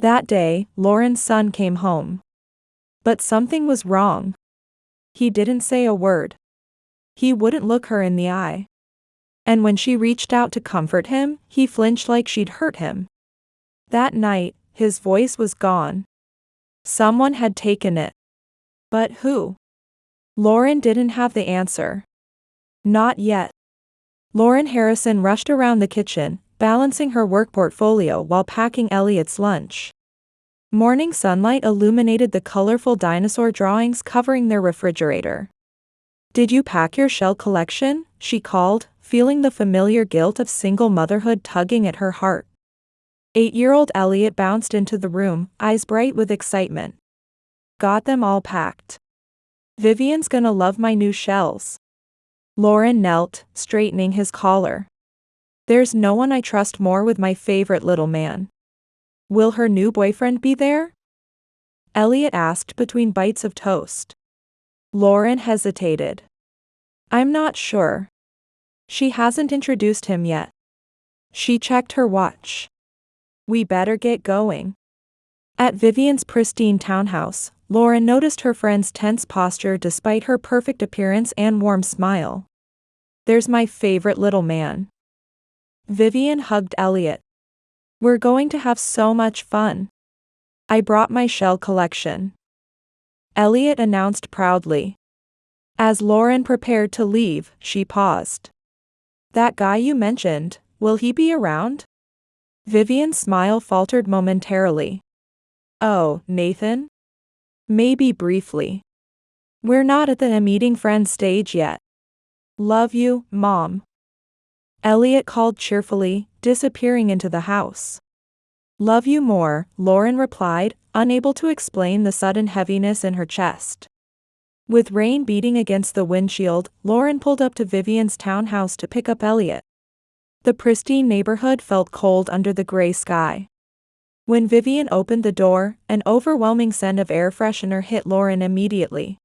That day, Lauren's son came home. But something was wrong. He didn't say a word. He wouldn't look her in the eye. And when she reached out to comfort him, he flinched like she'd hurt him. That night, his voice was gone. Someone had taken it. But who? Lauren didn't have the answer. Not yet. Lauren Harrison rushed around the kitchen, balancing her work portfolio while packing Elliot's lunch. Morning sunlight illuminated the colorful dinosaur drawings covering their refrigerator. "Did you pack your shell collection?" she called, feeling the familiar guilt of single motherhood tugging at her heart. 8-year-old Elliot bounced into the room, eyes bright with excitement. "Got them all packed. Vivian's gonna love my new shells." Lauren knelt, straightening his collar. "There's no one I trust more with my favorite little man." "Will her new boyfriend be there?" Elliot asked between bites of toast. Lauren hesitated. "I'm not sure. She hasn't introduced him yet." She checked her watch. "We better get going." At Vivian's pristine townhouse, Lauren noticed her friend's tense posture despite her perfect appearance and warm smile. "There's my favorite little man." Vivian hugged Elliot. "We're going to have so much fun. I brought my shell collection," Elliot announced proudly. As Lauren prepared to leave, she paused. "That guy you mentioned, will he be around?" Vivian's smile faltered momentarily. "Oh, Nathan? Maybe briefly. We're not at the meeting friends stage yet. Love you, Mom," Elliot called cheerfully, disappearing into the house. "Love you more," Lauren replied, unable to explain the sudden heaviness in her chest. With rain beating against the windshield, Lauren pulled up to Vivian's townhouse to pick up Elliot. The pristine neighborhood felt cold under the gray sky. When Vivian opened the door, an overwhelming scent of air freshener hit Lauren immediately.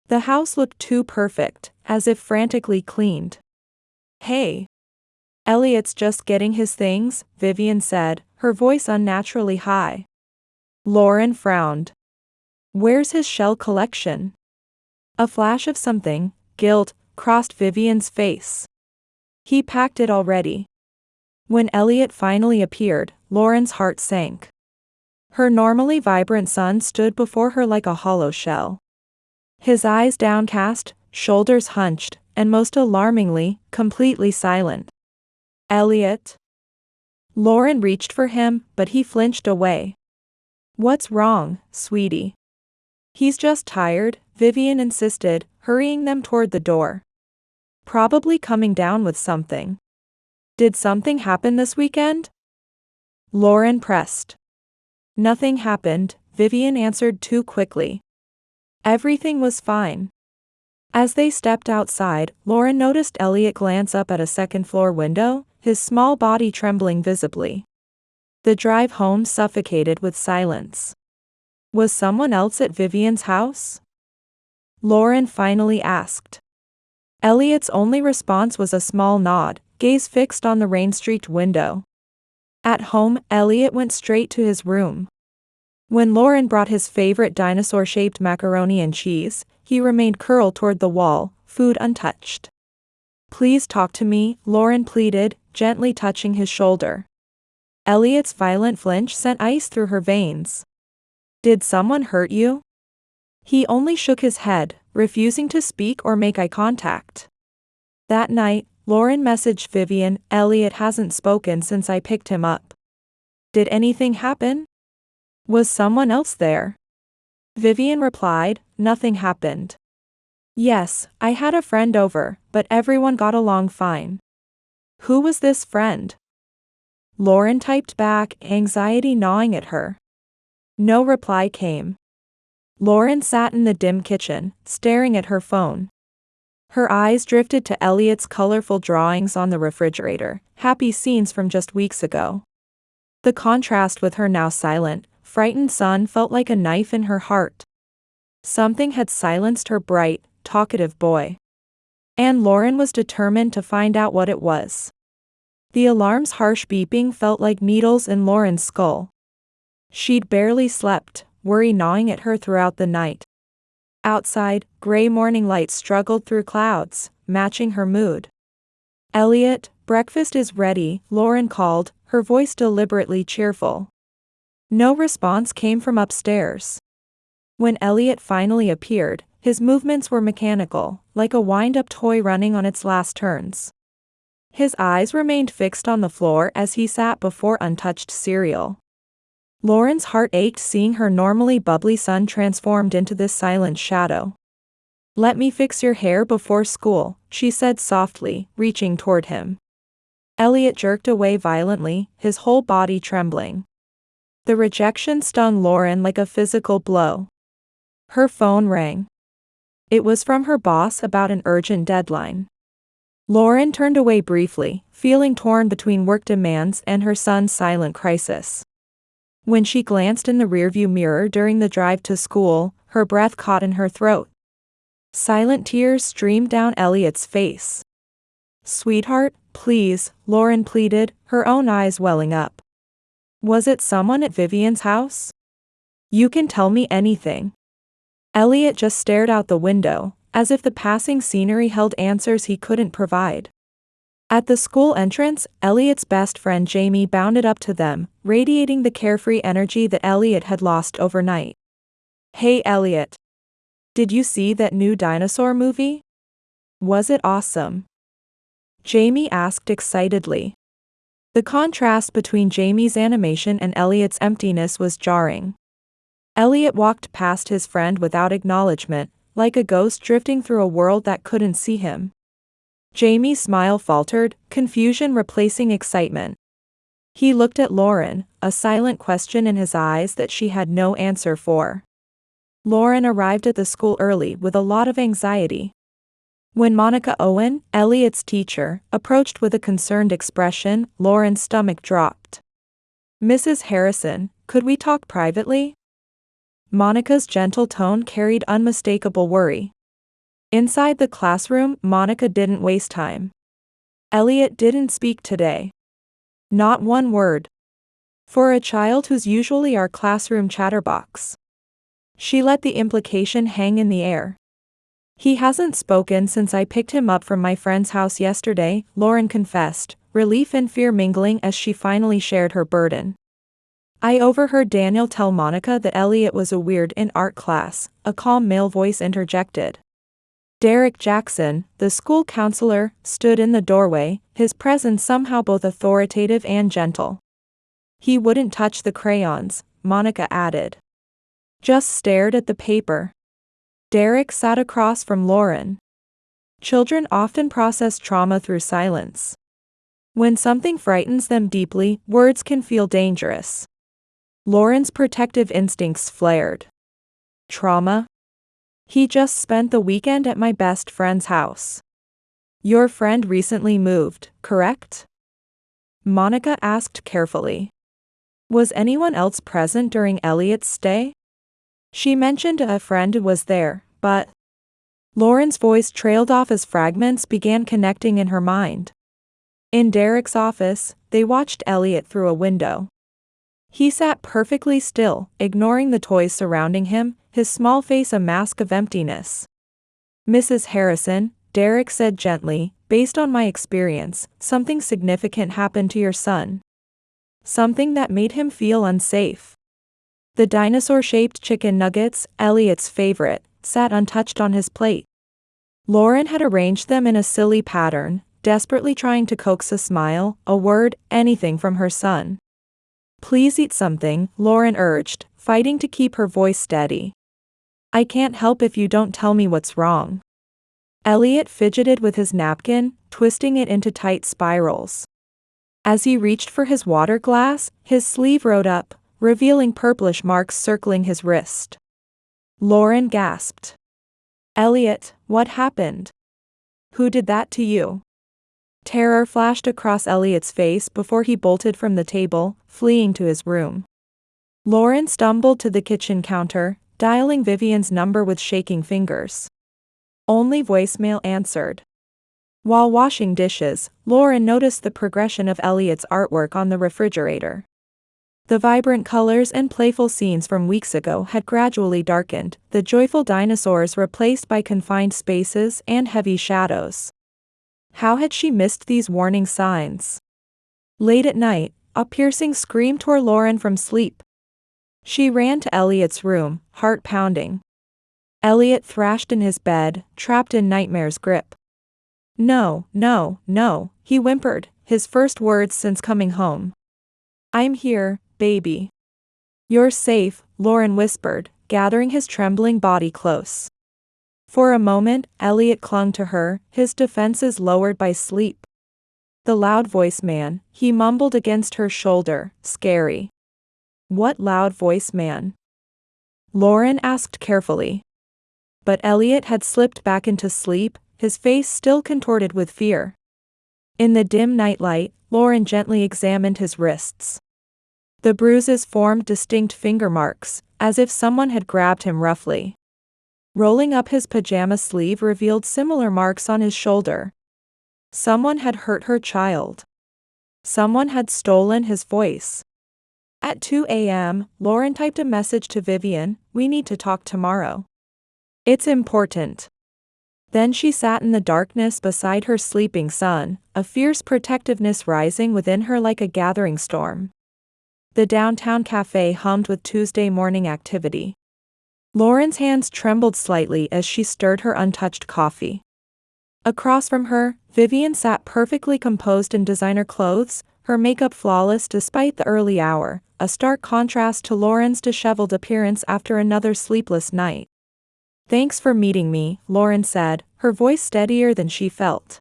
The house looked too perfect, as if frantically cleaned. "Hey. Elliot's just getting his things," Vivian said, her voice unnaturally high. Lauren frowned. "Where's his shell collection?" A flash of something, guilt, crossed Vivian's face. "He packed it already." When Elliot finally appeared, Lauren's heart sank. Her normally vibrant son stood before her like a hollow shell. His eyes downcast, shoulders hunched, and most alarmingly, completely silent. "Elliot?" Lauren reached for him, but he flinched away. "What's wrong, sweetie?" "He's just tired," Vivian insisted, hurrying them toward the door. "Probably coming down with something." "Did something happen this weekend?" Lauren pressed. "Nothing happened," Vivian answered too quickly. "Everything was fine." As they stepped outside, Lauren noticed Elliot glance up at a second-floor window, his small body trembling visibly. The drive home suffocated with silence. Was someone else at Vivian's house? Lauren finally asked. Elliot's only response was a small nod, gaze fixed on the rain-streaked window. At home, Elliot went straight to his room. When Lauren brought his favorite dinosaur-shaped macaroni and cheese, he remained curled toward the wall, food untouched. "Please talk to me," Lauren pleaded, gently touching his shoulder. Elliot's violent flinch sent ice through her veins. "Did someone hurt you?" He only shook his head, refusing to speak or make eye contact. That night, Lauren messaged Vivian, "Elliot hasn't spoken since I picked him up. Did anything happen? Was someone else there?" Vivian replied, "Nothing happened. Yes, I had a friend over, but everyone got along fine." "Who was this friend?" Lauren typed back, anxiety gnawing at her. No reply came. Lauren sat in the dim kitchen, staring at her phone. Her eyes drifted to Elliot's colorful drawings on the refrigerator, happy scenes from just weeks ago. The contrast with her now silent, frightened son felt like a knife in her heart. Something had silenced her bright, talkative boy. And Lauren was determined to find out what it was. The alarm's harsh beeping felt like needles in Lauren's skull. She'd barely slept, worry gnawing at her throughout the night. Outside, gray morning light struggled through clouds, matching her mood. "Elliot, breakfast is ready," Lauren called, her voice deliberately cheerful. No response came from upstairs. When Elliot finally appeared, his movements were mechanical, like a wind-up toy running on its last turns. His eyes remained fixed on the floor as he sat before untouched cereal. Lauren's heart ached seeing her normally bubbly son transformed into this silent shadow. "Let me fix your hair before school," she said softly, reaching toward him. Elliot jerked away violently, his whole body trembling. The rejection stung Lauren like a physical blow. Her phone rang. It was from her boss about an urgent deadline. Lauren turned away briefly, feeling torn between work demands and her son's silent crisis. When she glanced in the rearview mirror during the drive to school, her breath caught in her throat. Silent tears streamed down Elliot's face. "Sweetheart, please," Lauren pleaded, her own eyes welling up. "Was it someone at Vivian's house? You can tell me anything." Elliot just stared out the window, as if the passing scenery held answers he couldn't provide. At the school entrance, Elliot's best friend Jamie bounded up to them, radiating the carefree energy that Elliot had lost overnight. "Hey Elliot. Did you see that new dinosaur movie? Was it awesome?" Jamie asked excitedly. The contrast between Jamie's animation and Elliot's emptiness was jarring. Elliot walked past his friend without acknowledgement, like a ghost drifting through a world that couldn't see him. Jamie's smile faltered, confusion replacing excitement. He looked at Lauren, a silent question in his eyes that she had no answer for. Lauren arrived at the school early with a lot of anxiety. When Monica Owen, Elliot's teacher, approached with a concerned expression, Lauren's stomach dropped. "Mrs. Harrison, could we talk privately?" Monica's gentle tone carried unmistakable worry. Inside the classroom, Monica didn't waste time. "Elliot didn't speak today. Not one word. For a child who's usually our classroom chatterbox." She let the implication hang in the air. "He hasn't spoken since I picked him up from my friend's house yesterday," Lauren confessed, relief and fear mingling as she finally shared her burden. "I overheard Daniel tell Monica that Elliot was a weird in art class," a calm male voice interjected. Derek Jackson, the school counselor, stood in the doorway, his presence somehow both authoritative and gentle. "He wouldn't touch the crayons," Monica added. "Just stared at the paper." Derek sat across from Lauren. Children often process trauma through silence. When something frightens them deeply, words can feel dangerous. Lauren's protective instincts flared. "Trauma? He just spent the weekend at my best friend's house." "Your friend recently moved, correct?" Monica asked carefully. "Was anyone else present during Elliot's stay?" She mentioned a friend was there, but Lauren's voice trailed off as fragments began connecting in her mind. In Derek's office, they watched Elliot through a window. He sat perfectly still, ignoring the toys surrounding him, his small face a mask of emptiness. "Mrs. Harrison," Derek said gently, "based on my experience, something significant happened to your son. Something that made him feel unsafe." The dinosaur-shaped chicken nuggets, Elliot's favorite, sat untouched on his plate. Lauren had arranged them in a silly pattern, desperately trying to coax a smile, a word, anything from her son. "Please eat something," Lauren urged, fighting to keep her voice steady. "I can't help if you don't tell me what's wrong." Elliot fidgeted with his napkin, twisting it into tight spirals. As he reached for his water glass, his sleeve rode up, revealing purplish marks circling his wrist. Lauren gasped. "Elliot, what happened? Who did that to you?" Terror flashed across Elliot's face before he bolted from the table, fleeing to his room. Lauren stumbled to the kitchen counter, dialing Vivian's number with shaking fingers. Only voicemail answered. While washing dishes, Lauren noticed the progression of Elliot's artwork on the refrigerator. The vibrant colors and playful scenes from weeks ago had gradually darkened, the joyful dinosaurs replaced by confined spaces and heavy shadows. How had she missed these warning signs? Late at night, a piercing scream tore Lauren from sleep. She ran to Elliot's room, heart pounding. Elliot thrashed in his bed, trapped in nightmare's grip. "No, no, no," he whimpered, his first words since coming home. "I'm here, baby." "You're safe," Lauren whispered, gathering his trembling body close. For a moment, Elliot clung to her, his defenses lowered by sleep. "The loud voice man," he mumbled against her shoulder, scary. "What loud voice man?" Lauren asked carefully. But Elliot had slipped back into sleep, his face still contorted with fear. In the dim nightlight, Lauren gently examined his wrists. The bruises formed distinct finger marks, as if someone had grabbed him roughly. Rolling up his pajama sleeve revealed similar marks on his shoulder. Someone had hurt her child. Someone had stolen his voice. At 2 a.m., Lauren typed a message to Vivian, "We need to talk tomorrow. It's important." Then she sat in the darkness beside her sleeping son, a fierce protectiveness rising within her like a gathering storm. The downtown cafe hummed with Tuesday morning activity. Lauren's hands trembled slightly as she stirred her untouched coffee. Across from her, Vivian sat perfectly composed in designer clothes, her makeup flawless despite the early hour, a stark contrast to Lauren's disheveled appearance after another sleepless night. "Thanks for meeting me," Lauren said, her voice steadier than she felt.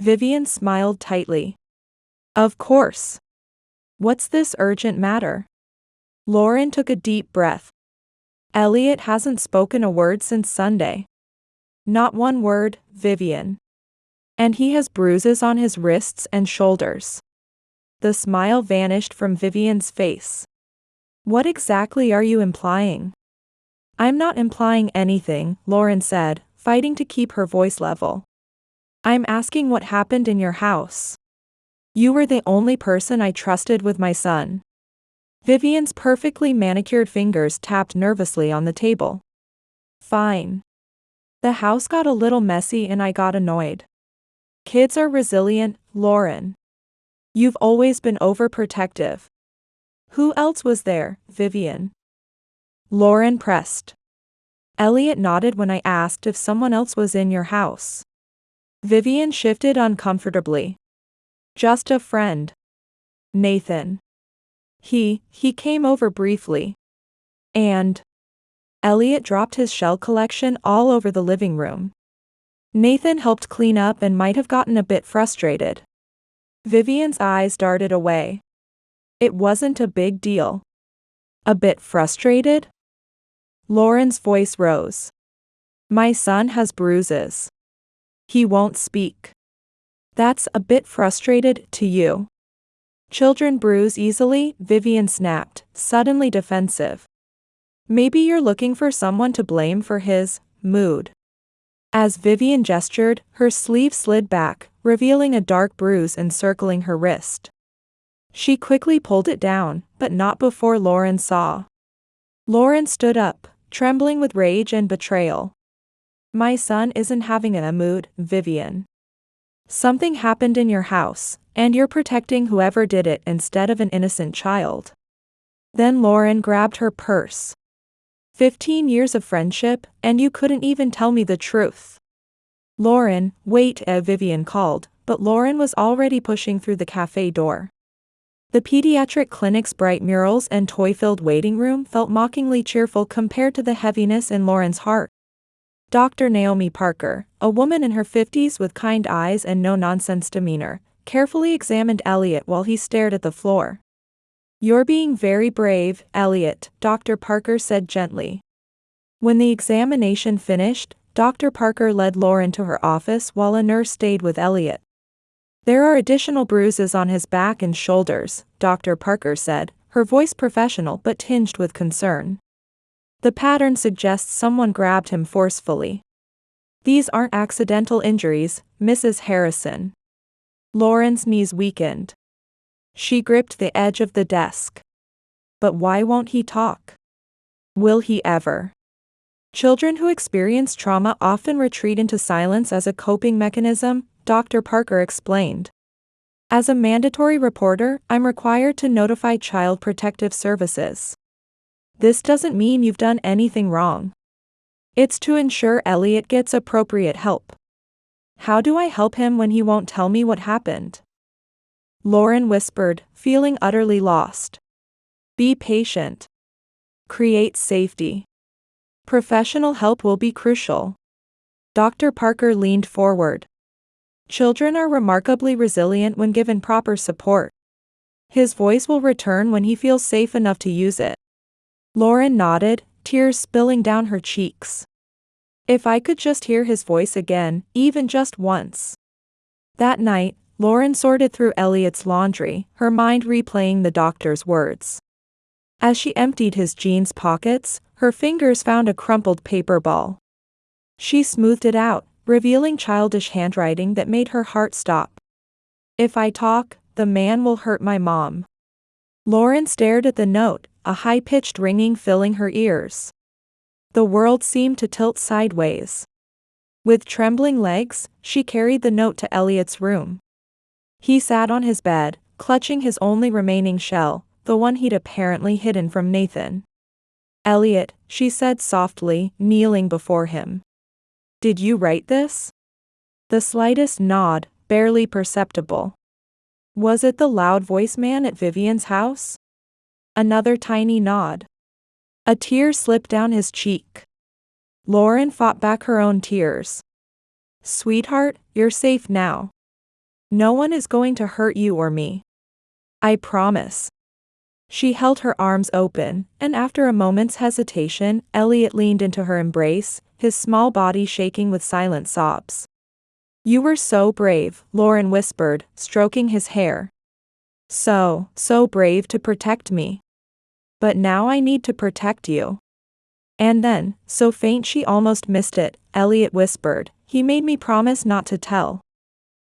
Vivian smiled tightly. "Of course. What's this urgent matter?" Lauren took a deep breath. "Elliot hasn't spoken a word since Sunday." "Not one word, Vivian. And he has bruises on his wrists and shoulders." The smile vanished from Vivian's face. "What exactly are you implying?" "I'm not implying anything," Lauren said, fighting to keep her voice level. "I'm asking what happened in your house. You were the only person I trusted with my son." Vivian's perfectly manicured fingers tapped nervously on the table. "Fine. The house got a little messy and I got annoyed. Kids are resilient, Lauren. You've always been overprotective." "Who else was there, Vivian?" Lauren pressed. "Elliot nodded when I asked if someone else was in your house." Vivian shifted uncomfortably. "Just a friend. Nathan. He came over briefly. And..." Elliot dropped his shell collection all over the living room. "Nathan helped clean up and might have gotten a bit frustrated." Vivian's eyes darted away. "It wasn't a big deal." "A bit frustrated?" Lauren's voice rose. "My son has bruises. He won't speak. That's a bit frustrated to you." "Children bruise easily," Vivian snapped, suddenly defensive. "Maybe you're looking for someone to blame for his mood." As Vivian gestured, her sleeve slid back, revealing a dark bruise encircling her wrist. She quickly pulled it down, but not before Lauren saw. Lauren stood up, trembling with rage and betrayal. "My son isn't having a mood, Vivian. Something happened in your house, and you're protecting whoever did it instead of an innocent child." Then Lauren grabbed her purse. 15 years of friendship, and you couldn't even tell me the truth." "Lauren, wait," Vivian called, but Lauren was already pushing through the cafe door. The pediatric clinic's bright murals and toy-filled waiting room felt mockingly cheerful compared to the heaviness in Lauren's heart. Dr. Naomi Parker, a woman in her 50s with kind eyes and no-nonsense demeanor, carefully examined Elliot while he stared at the floor. "You're being very brave, Elliot," Dr. Parker said gently. When the examination finished, Dr. Parker led Lauren to her office while a nurse stayed with Elliot. "There are additional bruises on his back and shoulders," Dr. Parker said, her voice professional but tinged with concern. "The pattern suggests someone grabbed him forcefully. These aren't accidental injuries, Mrs. Harrison." Lauren's knees weakened. She gripped the edge of the desk. But why won't he talk? Will he ever? Children who experience trauma often retreat into silence as a coping mechanism, Dr. Parker explained. As a mandatory reporter, I'm required to notify Child Protective Services. This doesn't mean you've done anything wrong. It's to ensure Elliot gets appropriate help. How do I help him when he won't tell me what happened? Lauren whispered, feeling utterly lost. Be patient. Create safety. Professional help will be crucial. Dr. Parker leaned forward. Children are remarkably resilient when given proper support. His voice will return when he feels safe enough to use it. Lauren nodded, tears spilling down her cheeks. If I could just hear his voice again, even just once. That night, Lauren sorted through Elliot's laundry, her mind replaying the doctor's words. As she emptied his jeans pockets, her fingers found a crumpled paper ball. She smoothed it out, revealing childish handwriting that made her heart stop. If I talk, the man will hurt my mom. Lauren stared at the note, a high-pitched ringing filling her ears. The world seemed to tilt sideways. With trembling legs, she carried the note to Elliot's room. He sat on his bed, clutching his only remaining shell, the one he'd apparently hidden from Nathan. Elliot, she said softly, kneeling before him. Did you write this? The slightest nod, barely perceptible. Was it the loud-voiced man at Vivian's house? Another tiny nod. A tear slipped down his cheek. Lauren fought back her own tears. Sweetheart, you're safe now. No one is going to hurt you or me. I promise. She held her arms open, and after a moment's hesitation, Elliot leaned into her embrace, his small body shaking with silent sobs. You were so brave, Lauren whispered, stroking his hair. So brave to protect me. But now I need to protect you. And then, so faint she almost missed it, Elliot whispered, he made me promise not to tell.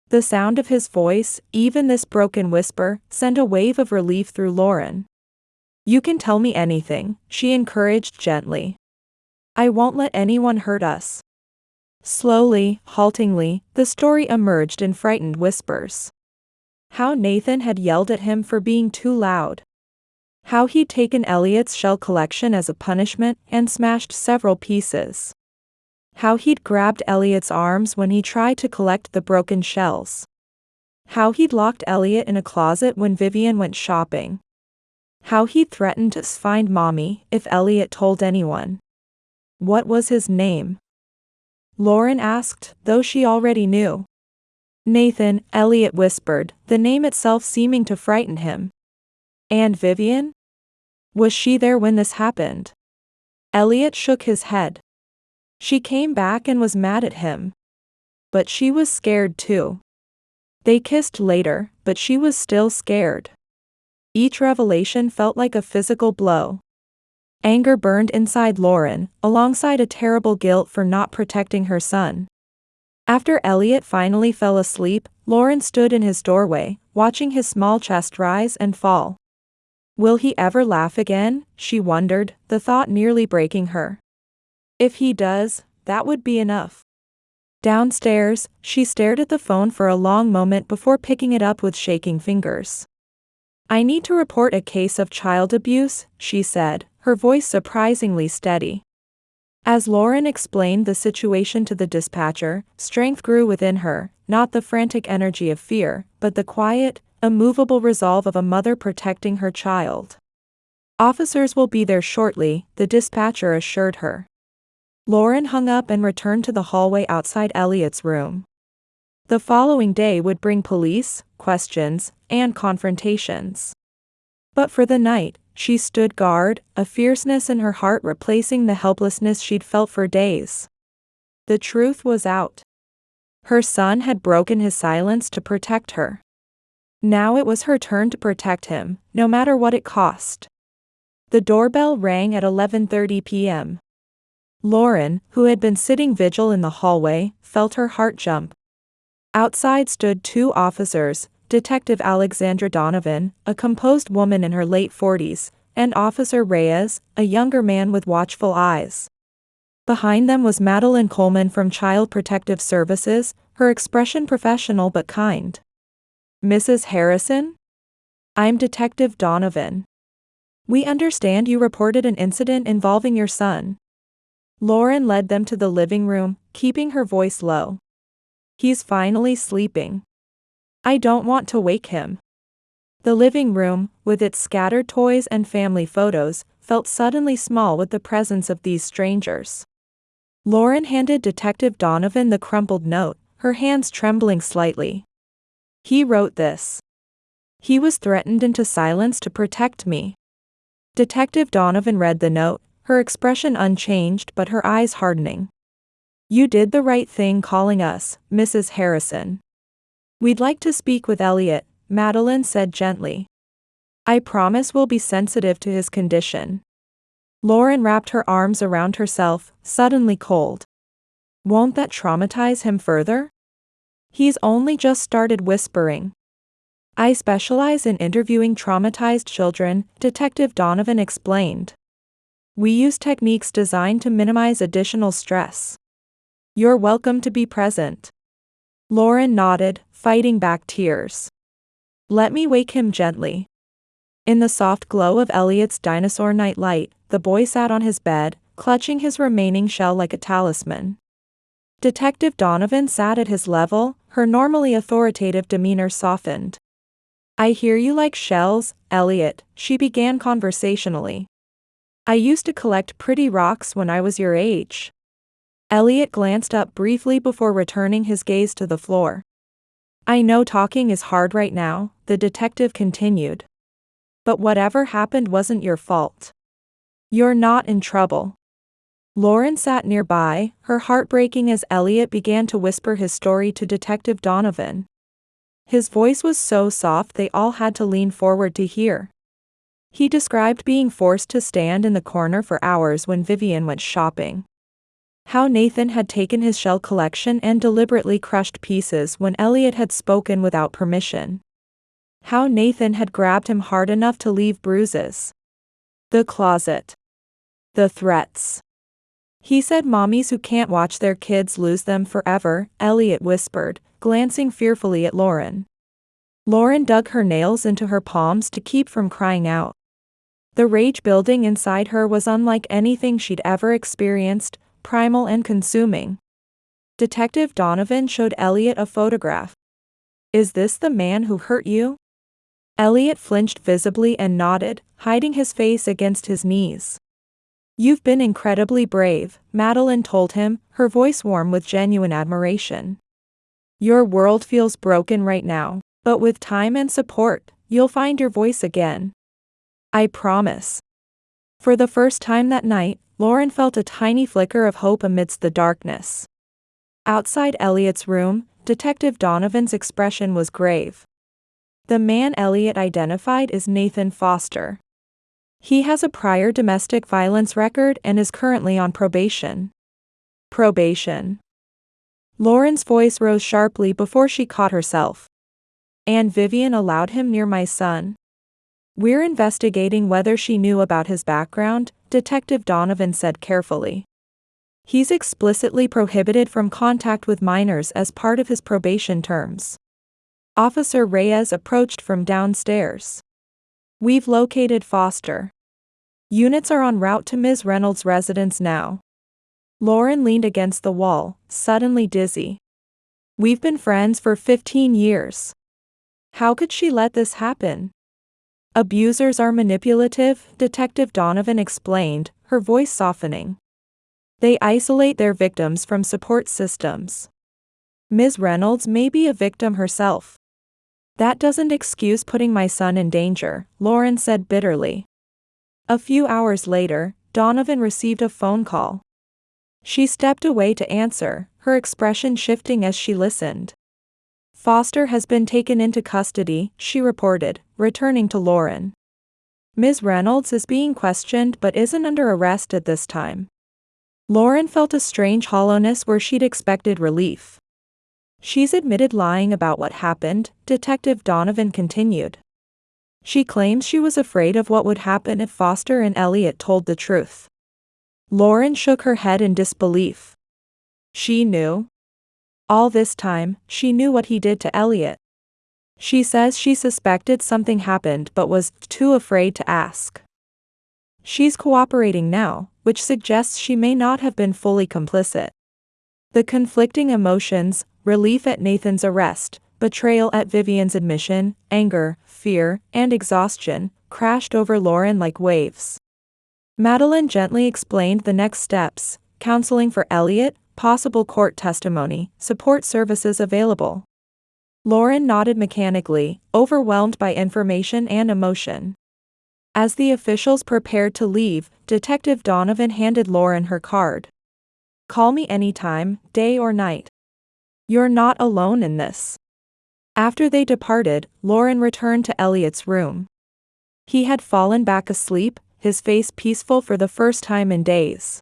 The sound of his voice, even this broken whisper, sent a wave of relief through Lauren. You can tell me anything, she encouraged gently. I won't let anyone hurt us. Slowly, haltingly, the story emerged in frightened whispers. How Nathan had yelled at him for being too loud. How he'd taken Elliot's shell collection as a punishment and smashed several pieces. How he'd grabbed Elliot's arms when he tried to collect the broken shells. How he'd locked Elliot in a closet when Vivian went shopping. How he'd threatened to find Mommy if Elliot told anyone. What was his name? Lauren asked, though she already knew. Nathan, Elliot whispered, the name itself seeming to frighten him. And Vivian? Was she there when this happened? Elliot shook his head. She came back and was mad at him. But she was scared too. They kissed later, but she was still scared. Each revelation felt like a physical blow. Anger burned inside Lauren, alongside a terrible guilt for not protecting her son. After Elliot finally fell asleep, Lauren stood in his doorway, watching his small chest rise and fall. Will he ever laugh again? She wondered, the thought nearly breaking her. If he does, that would be enough. Downstairs, she stared at the phone for a long moment before picking it up with shaking fingers. I need to report a case of child abuse, she said, her voice surprisingly steady. As Lauren explained the situation to the dispatcher, strength grew within her, not the frantic energy of fear, but the quiet, immovable resolve of a mother protecting her child. Officers will be there shortly, the dispatcher assured her. Lauren hung up and returned to the hallway outside Elliot's room. The following day would bring police, questions, and confrontations. But for the night, she stood guard, a fierceness in her heart replacing the helplessness she'd felt for days. The truth was out. Her son had broken his silence to protect her. Now it was her turn to protect him, no matter what it cost. The doorbell rang at 11:30 p.m. Lauren, who had been sitting vigil in the hallway, felt her heart jump. Outside stood two officers, Detective Alexandra Donovan, a composed woman in her late 40s, and Officer Reyes, a younger man with watchful eyes. Behind them was Madeline Coleman from Child Protective Services, her expression professional but kind. "Mrs. Harrison? I'm Detective Donovan. We understand you reported an incident involving your son." Lauren led them to the living room, keeping her voice low. "He's finally sleeping. I don't want to wake him." The living room, with its scattered toys and family photos, felt suddenly small with the presence of these strangers. Lauren handed Detective Donovan the crumpled note, her hands trembling slightly. "He wrote this. He was threatened into silence to protect me." Detective Donovan read the note, her expression unchanged but her eyes hardening. "You did the right thing calling us, Mrs. Harrison. We'd like to speak with Elliot," Madeline said gently. "I promise we'll be sensitive to his condition." Lauren wrapped her arms around herself, suddenly cold. "Won't that traumatize him further?" "He's only just started whispering." "I specialize in interviewing traumatized children," Detective Donovan explained. "We use techniques designed to minimize additional stress." "You're welcome to be present." Lauren nodded, fighting back tears. "Let me wake him gently." In the soft glow of Elliot's dinosaur night light, the boy sat on his bed, clutching his remaining shell like a talisman. Detective Donovan sat at his level, her normally authoritative demeanor softened. "I hear you like shells, Elliot," she began conversationally. "I used to collect pretty rocks when I was your age." Elliot glanced up briefly before returning his gaze to the floor. "I know talking is hard right now," the detective continued. "But whatever happened wasn't your fault. You're not in trouble." Lauren sat nearby, her heart breaking as Elliot began to whisper his story to Detective Donovan. His voice was so soft they all had to lean forward to hear. He described being forced to stand in the corner for hours when Vivian went shopping. How Nathan had taken his shell collection and deliberately crushed pieces when Elliot had spoken without permission. How Nathan had grabbed him hard enough to leave bruises. The closet. The threats. "He said mommies who can't watch their kids lose them forever," Elliot whispered, glancing fearfully at Lauren. Lauren dug her nails into her palms to keep from crying out. The rage building inside her was unlike anything she'd ever experienced, primal and consuming. Detective Donovan showed Elliot a photograph. "Is this the man who hurt you?" Elliot flinched visibly and nodded, hiding his face against his knees. "You've been incredibly brave," Madeline told him, her voice warm with genuine admiration. "Your world feels broken right now, but with time and support, you'll find your voice again. I promise." For the first time that night, Lauren felt a tiny flicker of hope amidst the darkness. Outside Elliot's room, Detective Donovan's expression was grave. "The man Elliot identified is Nathan Foster. He has a prior domestic violence record and is currently on probation." "Probation?" Lauren's voice rose sharply before she caught herself. "And Vivian allowed him near my son?" "We're investigating whether she knew about his background," Detective Donovan said carefully. "He's explicitly prohibited from contact with minors as part of his probation terms." Officer Reyes approached from downstairs. "We've located Foster. Units are en route to Ms. Reynolds' residence now." Lauren leaned against the wall, suddenly dizzy. "We've been friends for 15 years. How could she let this happen?" "Abusers are manipulative," Detective Donovan explained, her voice softening. "They isolate their victims from support systems. Ms. Reynolds may be a victim herself." "That doesn't excuse putting my son in danger," Lauren said bitterly. A few hours later, Donovan received a phone call. She stepped away to answer, her expression shifting as she listened. "Foster has been taken into custody," she reported, returning to Lauren. "Ms. Reynolds is being questioned but isn't under arrest at this time." Lauren felt a strange hollowness where she'd expected relief. "She's admitted lying about what happened," Detective Donovan continued. She claims she was afraid of what would happen if Foster and Elliot told the truth. Lauren shook her head in disbelief. She knew. All this time, she knew what he did to Elliot. She says she suspected something happened but was too afraid to ask. She's cooperating now, which suggests she may not have been fully complicit. The conflicting emotions, relief at Nathan's arrest, betrayal at Vivian's admission, anger, fear, and exhaustion, crashed over Lauren like waves. Madeline gently explained the next steps: counseling for Elliot, possible court testimony, support services available. Lauren nodded mechanically, overwhelmed by information and emotion. As the officials prepared to leave, Detective Donovan handed Lauren her card. "Call me anytime, day or night. You're not alone in this." After they departed, Lauren returned to Elliot's room. He had fallen back asleep, his face peaceful for the first time in days.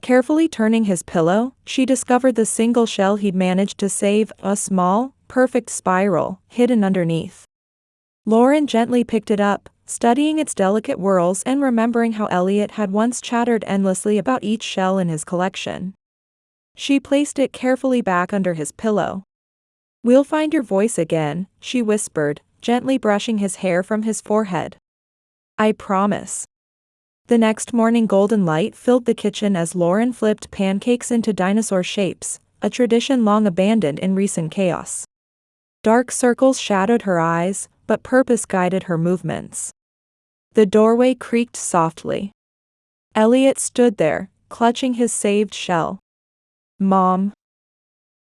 Carefully turning his pillow, she discovered the single shell he'd managed to save, a small, perfect spiral, hidden underneath. Lauren gently picked it up, studying its delicate whorls and remembering how Elliot had once chattered endlessly about each shell in his collection. She placed it carefully back under his pillow. "We'll find your voice again," she whispered, gently brushing his hair from his forehead. "I promise." The next morning, golden light filled the kitchen as Lauren flipped pancakes into dinosaur shapes, a tradition long abandoned in recent chaos. Dark circles shadowed her eyes, but purpose guided her movements. The doorway creaked softly. Elliot stood there, clutching his saved shell. "Mom."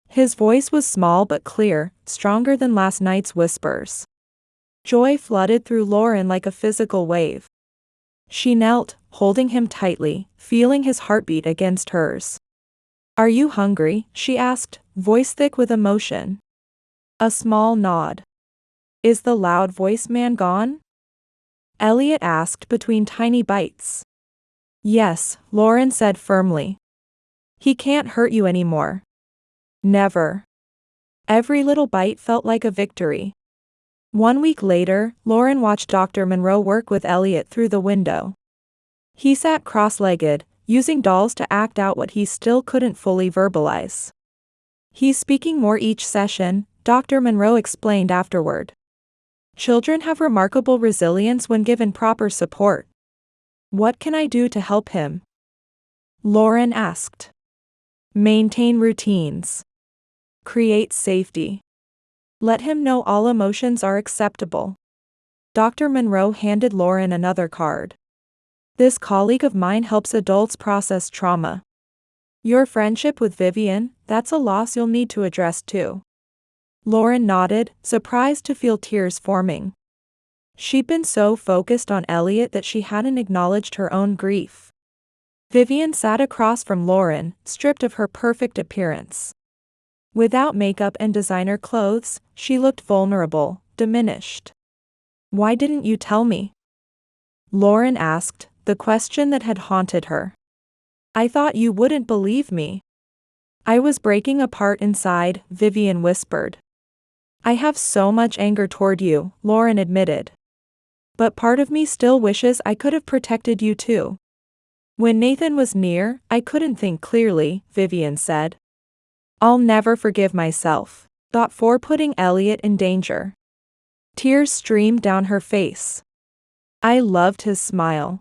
His voice was small but clear, stronger than last night's whispers. Joy flooded through Lauren like a physical wave. She knelt, holding him tightly, feeling his heartbeat against hers. "Are you hungry?" she asked, voice thick with emotion. A small nod. "Is the loud voice man gone?" Elliot asked between tiny bites. "Yes," Lauren said firmly. "He can't hurt you anymore." "Never." Every little bite felt like a victory. 1 week later, Lauren watched Dr. Monroe work with Elliot through the window. He sat cross-legged, using dolls to act out what he still couldn't fully verbalize. "He's speaking more each session," Dr. Monroe explained afterward. "Children have remarkable resilience when given proper support." "What can I do to help him?" Lauren asked. "Maintain routines. Create safety. Let him know all emotions are acceptable." Dr. Monroe handed Lauren another card. "This colleague of mine helps adults process trauma. Your friendship with Vivian, that's a loss you'll need to address too." Lauren nodded, surprised to feel tears forming. She'd been so focused on Elliot that she hadn't acknowledged her own grief. Vivian sat across from Lauren, stripped of her perfect appearance. Without makeup and designer clothes, she looked vulnerable, diminished. "Why didn't you tell me?" Lauren asked, the question that had haunted her. "I thought you wouldn't believe me." "I was breaking apart inside," Vivian whispered. "I have so much anger toward you," Lauren admitted. "But part of me still wishes I could have protected you too." "When Nathan was near, I couldn't think clearly," Vivian said. "I'll never forgive myself," thought, for putting Elliot in danger. Tears streamed down her face. "I loved his smile.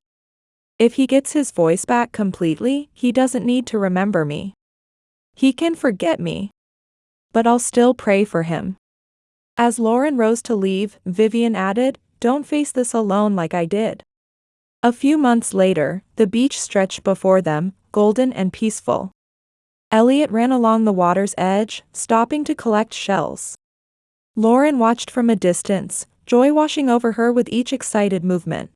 If he gets his voice back completely, he doesn't need to remember me. He can forget me. But I'll still pray for him." As Lauren rose to leave, Vivian added, "Don't face this alone like I did." A few months later, the beach stretched before them, golden and peaceful. Elliot ran along the water's edge, stopping to collect shells. Lauren watched from a distance, joy washing over her with each excited movement.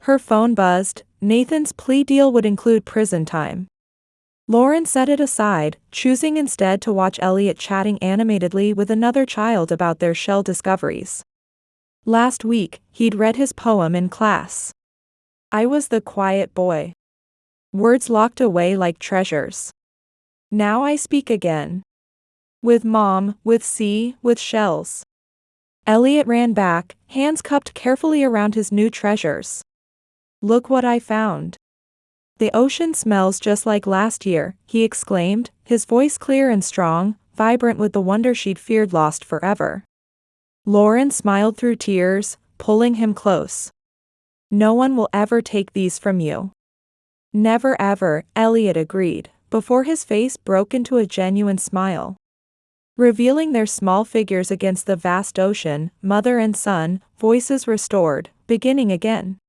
Her phone buzzed. Nathan's plea deal would include prison time. Lauren set it aside, choosing instead to watch Elliot chatting animatedly with another child about their shell discoveries. Last week, he'd read his poem in class. "I was the quiet boy. Words locked away like treasures. Now I speak again. With mom, with sea, with shells." Elliot ran back, hands cupped carefully around his new treasures. "Look what I found. The ocean smells just like last year," he exclaimed, his voice clear and strong, vibrant with the wonder she'd feared lost forever. Lauren smiled through tears, pulling him close. "No one will ever take these from you." "Never ever," Elliot agreed, before his face broke into a genuine smile. Revealing their small figures against the vast ocean, mother and son, voices restored, beginning again.